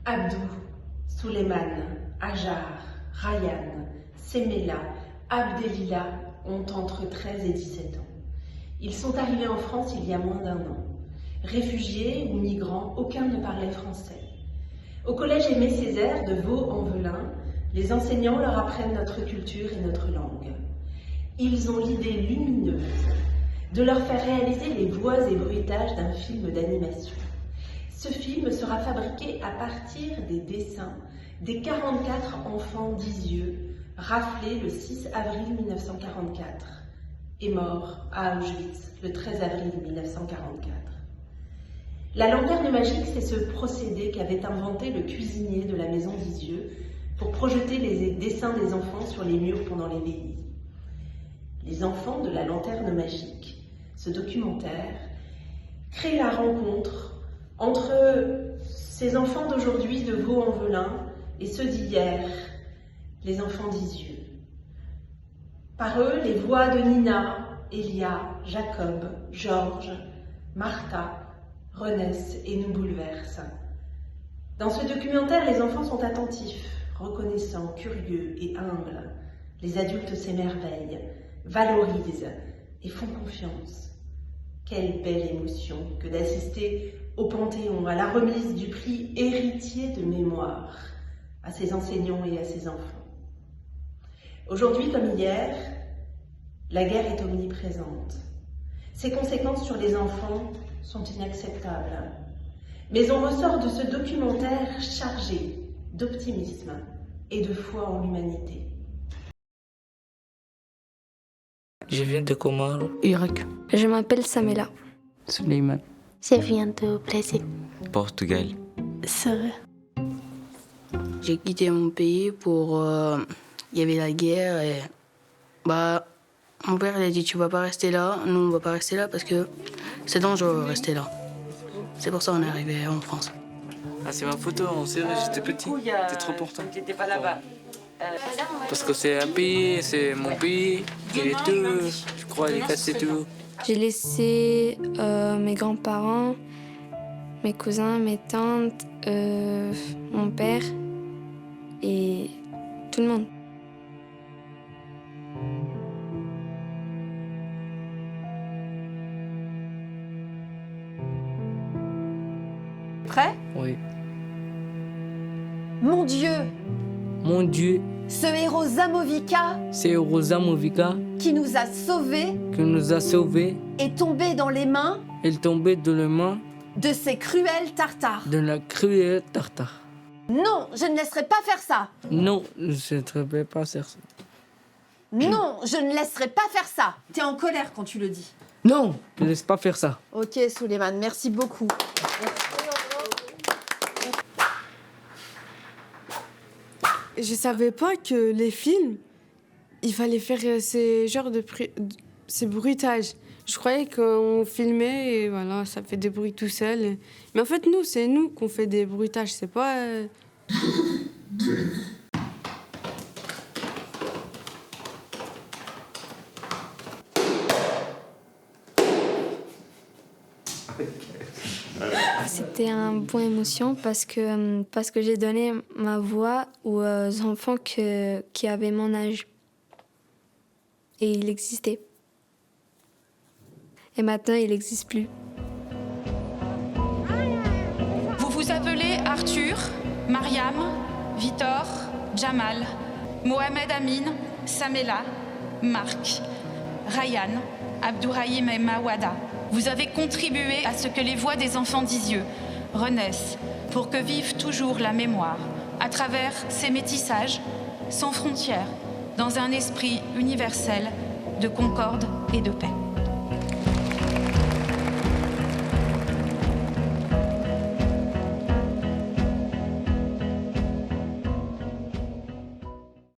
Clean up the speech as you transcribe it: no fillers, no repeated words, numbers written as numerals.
Abdou, Souleymane, Hajar, Ryan, Semela, Abdelila ont entre 13 et 17 ans. Ils sont arrivés en France il y a moins d'1 an. Réfugiés ou migrants, aucun ne parlait français. Au collège Aimé Césaire de Vaux-en-Velin, les enseignants leur apprennent notre culture et notre langue. Ils ont l'idée lumineuse de leur faire réaliser les voix et bruitages d'un film d'animation. Ce film sera fabriqué à partir des dessins des 44 enfants d'Isieux, raflés le 6 avril 1944 et morts à Auschwitz le 13 avril 1944. La lanterne magique, c'est ce procédé qu'avait inventé le cuisinier de la maison d'Isieux pour projeter les dessins des enfants sur les murs pendant les veillées. Les enfants de la lanterne magique, ce documentaire, crée la rencontre entre ces enfants d'aujourd'hui de Vaux-en-Velin et ceux d'hier, les enfants d'Isieux. Par eux, les voix de Nina, Elia, Jacob, Georges, Martha renaissent et nous bouleversent. Dans ce documentaire, les enfants sont attentifs, reconnaissants, curieux et humbles. Les adultes s'émerveillent, valorisent et font confiance. Quelle belle émotion que d'assister au Panthéon, à la remise du prix héritier de mémoire à ses enseignants et à ses enfants. Aujourd'hui comme hier, la guerre est omniprésente. Ses conséquences sur les enfants sont inacceptables. Mais on ressort de ce documentaire chargé d'optimisme et de foi en l'humanité. Je viens de Comores. Irak. Je m'appelle Samela. Souleymane. Je viens du Brésil. Portugal. Sœur. J'ai quitté mon pays pour... Il y avait la guerre et... mon père il a dit tu vas pas rester là, nous on va pas rester là parce que c'est dangereux de rester là. C'est pour ça qu'on est arrivé en France. Ah, c'est ma photo, on sait, j'étais petit. C'était trop important. J'étais pas là-bas. Parce que c'est un pays, c'est mon pays. Il est tout, je crois, il est cassé tout. J'ai laissé mes grands-parents, mes cousins, mes tantes, mon père et tout le monde. Prêt? Oui. Mon Dieu, Mon Dieu, ce héros Zamovica c'est Rosa Movica qui nous a sauvés qui nous a sauvés. est tombé dans les mains Elle tombait dans les mains de ces cruels tartares. de la cruelle tartare. Non, je ne laisserai pas faire ça. Non, je ne savais pas faire ça. Non, je ne laisserai pas faire ça. T'es en colère quand tu le dis. Non, ne laisse pas faire ça. Ok, Souleymane, merci beaucoup. Je savais pas que les films, il fallait faire ces genres ces bruitages. Je croyais qu'on filmait et voilà, ça fait des bruits tout seul. Mais en fait, c'est nous qu'on fait des bruitages, c'est pas... C'était un bon émotion parce que j'ai donné ma voix aux enfants qui avaient mon âge. Et il existait. Et maintenant, il n'existe plus. Vous vous appelez Arthur, Mariam, Vitor, Jamal, Mohamed Amin, Samela, Marc, Ryan, Abdourahim et Mawada. Vous avez contribué à ce que les voix des enfants d'Isieux renaissent pour que vive toujours la mémoire à travers ces métissages sans frontières, dans un esprit universel de concorde et de paix.